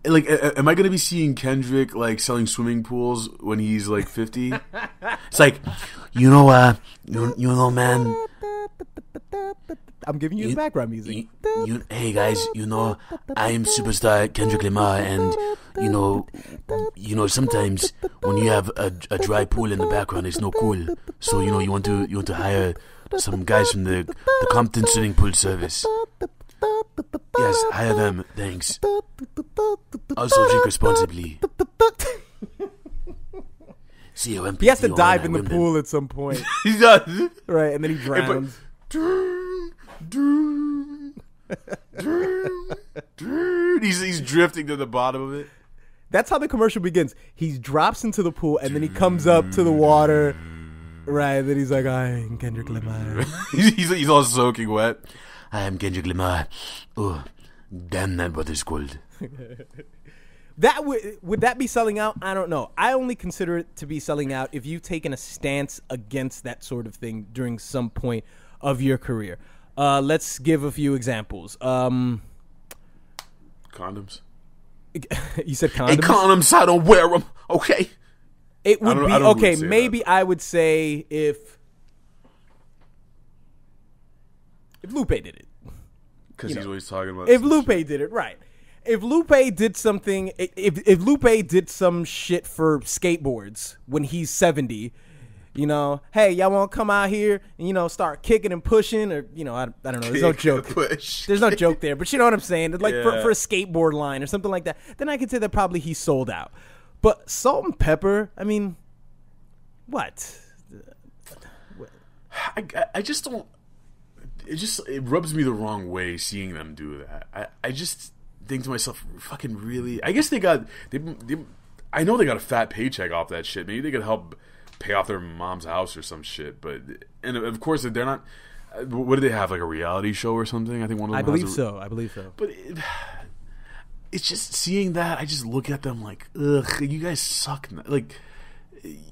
Like, am I gonna be seeing Kendrick like selling swimming pools when he's like 50? It's like, man. I'm giving you the background music. Hey guys, I'm superstar Kendrick Lamar, and sometimes when you have a dry pool in the background, it's no cool. So you want to hire some guys from the Compton Swimming Pool Service. Yes, hire them. Thanks. Also, drink responsibly. He has to dive in the pool at some point. He does. Right, and then he drowns. He's drifting to the bottom of it. That's how the commercial begins. He drops into the pool, and then he comes up to the water. Right, then he's like, I'm Kendrick Lamar. he's all soaking wet. I am Kendrick Lamar. Oh, damn that butter's cold. That would that be selling out? I don't know. I only consider it to be selling out if you've taken a stance against that sort of thing during some point of your career. Let's give a few examples. Condoms. You said condoms? Hey, condoms, I don't wear them, okay? It would be, I okay, would say maybe that. I would say if Lupe did it. Because he's always talking about... If Lupe did it, right. If Lupe did something, if Lupe did some shit for skateboards when he's 70, you know, hey, y'all want to come out here and, you know, start kicking and pushing, or, you know, I don't know. There's no joke. Push. There's no joke there, but you know what I'm saying? Like for Yeah. a skateboard line or something like that, then I could say that probably he sold out. But Salt and Pepper, I mean, what? I just don't... It rubs me the wrong way seeing them do that. I just think to myself, fucking really... I guess they I know they got a fat paycheck off that shit. Maybe they could help pay off their mom's house or some shit. But... And of course, they're not... What do they have, like a reality show or something? I think one of them I believe so. But it's just seeing that, I just look at them like, ugh, you guys suck. Like,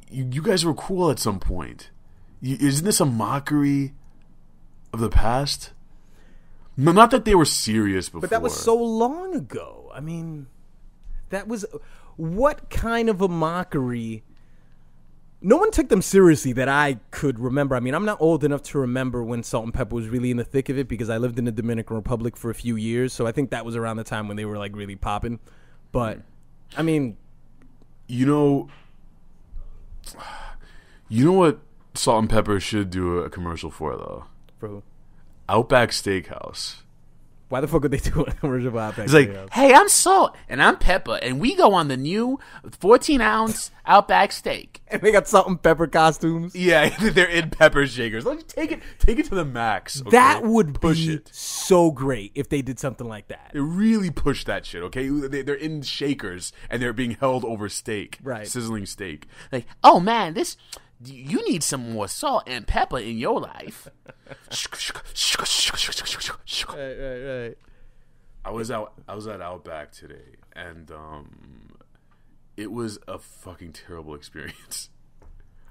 you guys were cool at some point. Isn't this a mockery of the past? No, not that they were serious before. But that was so long ago. I mean, that was... What kind of a mockery... No one took them seriously that I could remember. I mean, I'm not old enough to remember when Salt and Pepper was really in the thick of it because I lived in the Dominican Republic for a few years. So I think that was around the time when they were like really popping. But, I mean... You know what Salt and Pepper should do a commercial for, though? For who? Outback Steakhouse. Why the fuck would they do a commercial for Outback? It's like, Steakhouse? Hey, I'm Salt, and I'm Pepper, and we go on the new 14-ounce Outback steak. And they got Salt and Pepper costumes. Yeah, they're in pepper shakers. Let's take it to the max. Okay? That would push be it. so great if they did something like that. They really push that shit. Okay, they're in shakers and they're being held over steak, Right. Sizzling steak. Like, oh man, you need some more salt and pepper in your life. Right. I was at Outback today, and it was a fucking terrible experience.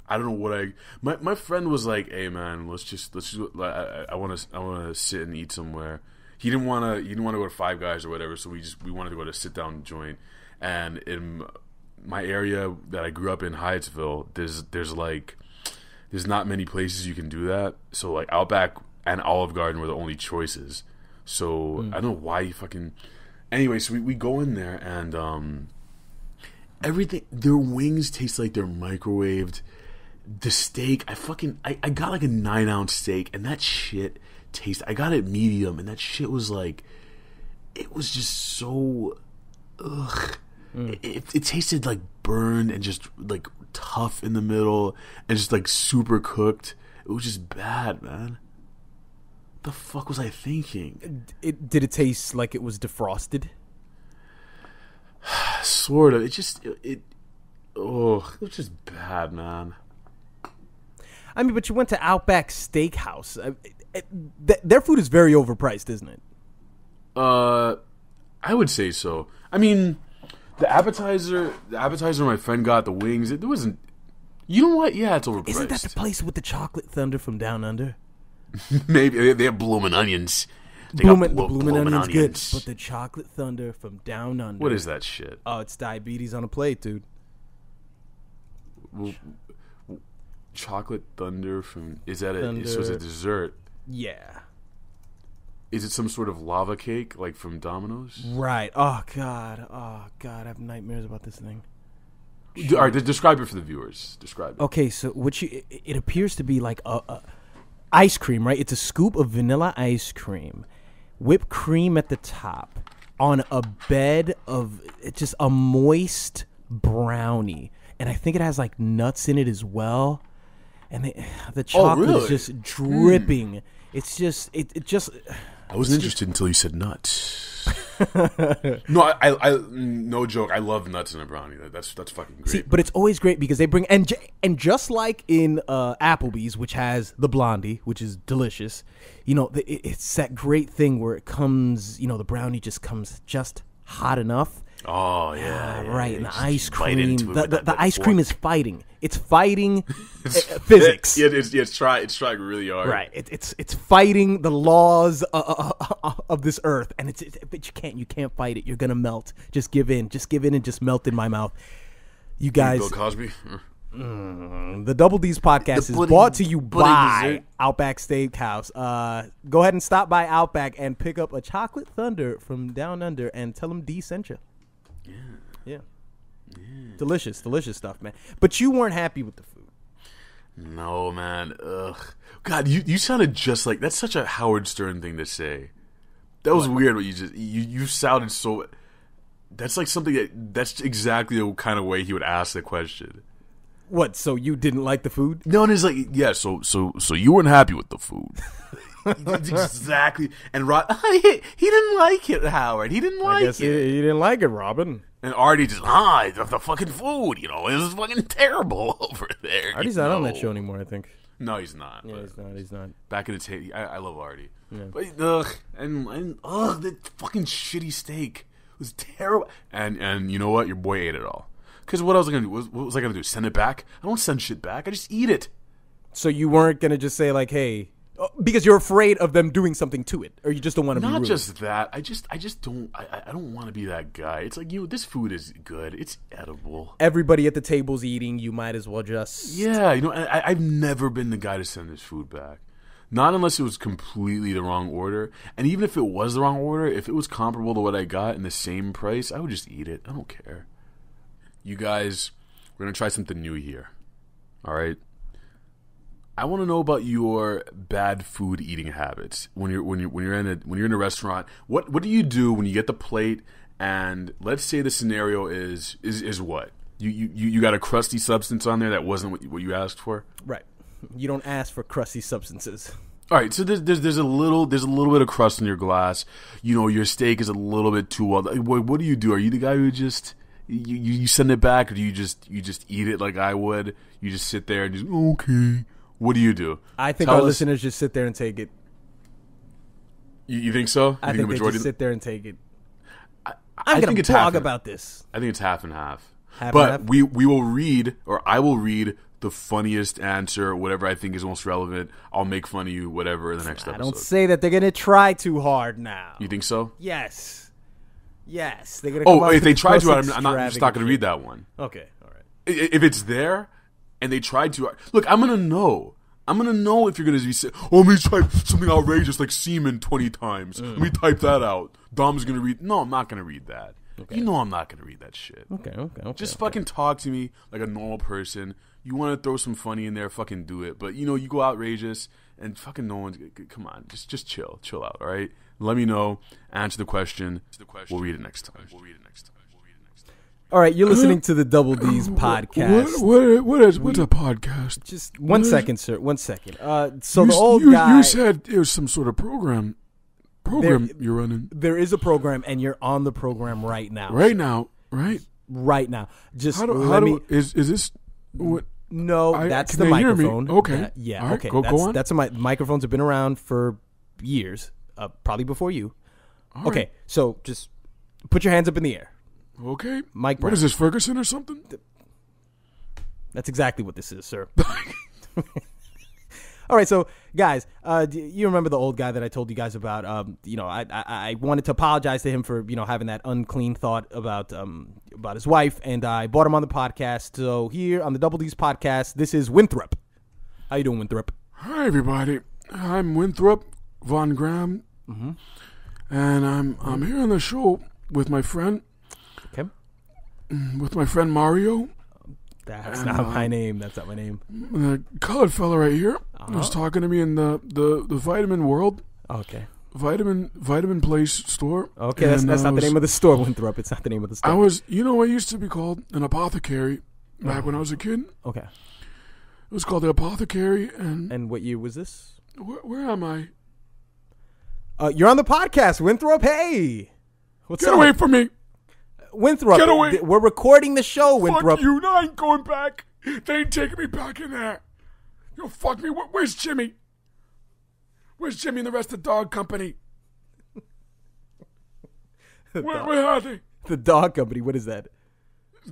I don't know what my friend was like, hey man, let's just I want to sit and eat somewhere. He didn't want to go to Five Guys or whatever, so we wanted to go to a sit down joint. And in my area that I grew up in, Hyattsville, there's not many places you can do that. So like Outback and Olive Garden were the only choices. So I don't know why you fucking... Anyway, so we go in there and everything... Their wings taste like they're microwaved. The steak, I got like a 9-ounce steak, and that shit tastes... I got it medium, and that shit was like... It was just so... Ugh. It tasted like burned and just like tough in the middle and just like super cooked. It was just bad, man. The fuck was I thinking? Did it taste like it was defrosted? Sort of. It was just bad, man. I mean, but you went to Outback Steakhouse. Their food is very overpriced, isn't it? I would say so. I mean, the appetizer my friend got, the wings, it wasn't... You know what? Yeah, it's overpriced. Isn't that the place with the chocolate thunder from Down Under? Maybe. They have blooming onions. Blooming onions good, but the chocolate thunder from Down Under. What is that shit? Oh, it's diabetes on a plate, dude. Well, chocolate thunder from... Is that Thunder. So it's a dessert? Yeah. Is it some sort of lava cake, like from Domino's? Right. Oh God. I have nightmares about this thing. All right, describe it for the viewers. Describe it. Okay, so it appears to be like a ice cream, right? It's a scoop of vanilla ice cream, whipped cream at the top, on a bed of just a moist brownie, and I think it has like nuts in it as well, and the chocolate is just dripping. It's just it just. I wasn't interested until you said nuts. No, I no joke. I love nuts in a brownie. That's fucking great. See, but it's always great because they bring and just like in Applebee's, which has the blondie, which is delicious. It's that great thing where it comes. The brownie just comes just hot enough. Oh yeah, right. Yeah, And the ice cream, the that ice fork. cream is fighting. It's fighting physics. Yeah, it's trying really hard. Right. It's fighting the laws of this earth, and but you can't fight it. You're gonna melt. Just give in and just melt in my mouth. You guys. Bill Cosby. The Double D's podcast is brought to you by dessert. Outback Steakhouse. Go ahead and stop by Outback and pick up a chocolate thunder from down under and tell them D sent you. Yeah. Delicious stuff, man. But you weren't happy with the food. No, man. Ugh. God, you sounded just like... That's such a Howard Stern thing to say. That was weird what you just... You sounded so... That's like something that's exactly the kind of way he would ask the question. What, so you didn't like the food? No, and it's like, yeah, so you weren't happy with the food. Exactly. And Rod, he didn't like it, Howard. He didn't like it. He didn't like it, Robin. And Artie just, the fucking food, it was fucking terrible over there. Artie's not on that show anymore, I think. No, he's not. Yeah, he's not. Back in the day, I love Artie. Yeah. But, the fucking shitty steak was terrible. And you know what? Your boy ate it all. Because what was I going to do? What was I going to do? Send it back? I don't send shit back. I just eat it. So you weren't going to just say, like, hey... Because you're afraid of them doing something to it, or you just don't want to be rude. Not just that. I just don't. I don't want to be that guy. It's like, this food is good. It's edible. Everybody at the table's eating. You might as well just... Yeah, I've never been the guy to send this food back. Not unless it was completely the wrong order. And even if it was the wrong order, if it was comparable to what I got in the same price, I would just eat it. I don't care. You guys, we're going to try something new here. All right? I want to know about your bad food eating habits when you're in a restaurant. What do you do when you get the plate and let's say the scenario is what you got a crusty substance on there that wasn't what you asked for? Right. You don't ask for crusty substances. All right. So there's a little bit of crust in your glass. Your steak is a little bit too well. What do you do? Are you the guy who just you send it back, or do you just eat it like I would? You just sit there and just okay. What do you do? I think our listeners just sit there and take it. You think so? I think they just sit there and take it. I think it's half about this. I think it's half and half. But we will read, or I will read the funniest answer, whatever I think is most relevant. I'll make fun of you, whatever, in the next episode. I don't say that they're going to try too hard now. You think so? Yes. They're going to if they try to, I'm just not going to read that one. Okay, all right. If it's there... And they tried to... Look, I'm going to know. I'm going to know if you're going to be saying, let me type something outrageous like semen 20 times. Let me type that out. Dom's going to read... No, I'm not going to read that. Okay. I'm not going to read that shit. Okay. Just fucking talk to me like a normal person. You want to throw some funny in there, fucking do it. But, you go outrageous and fucking no one's... Come on. Just chill. Chill out, all right? Let me know. Answer the question. We'll read it next time. All right, you're listening to the Double D's podcast. What's a podcast? Just one second, sir. 1 second. So the old guy... You said it was some sort of program you're running. There is a program, and you're on the program right now. Right now, right? Right now. Just is this... What? No, that's the microphone. Okay. Yeah, all right, okay. Go on. That's microphones have been around for years, probably before you. All okay, right. so just put your hands up in the air. Okay. Mike Brown. What is this, Ferguson or something? That's exactly what this is, sir. All right, so guys, you remember the old guy that I told you guys about? I wanted to apologize to him for having that unclean thought about his wife, and I brought him on the podcast. So here on the Double D's podcast, this is Winthrop. How you doing, Winthrop? Hi, everybody. I'm Winthrop Von Graham, and I'm here on the show with my friend. Okay. With my friend Mario. That's not my name. That's not my name. The colored fella right here was talking to me in the Vitamin World. Okay. Vitamin Place store. Okay, that's not the name of the store, Winthrop. It's not the name of the store. I used to be called an apothecary back when I was a kid. Okay. It was called the Apothecary. And what year was this? Where am I? You're on the podcast, Winthrop. Hey. What's Get up? away from me. Winthrop, Get away. we're recording the show, Winthrop. Fuck you. No, I ain't going back. They ain't taking me back in there. You fuck me. Where's Jimmy? Where's Jimmy and the rest of the dog company? Where are they? The dog company, what is that?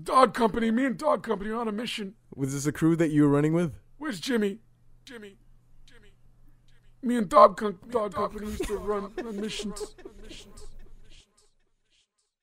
Dog company. Me and dog company are on a mission. Was this a crew that you were running with? Where's Jimmy? Jimmy. Me and dog company used to run missions.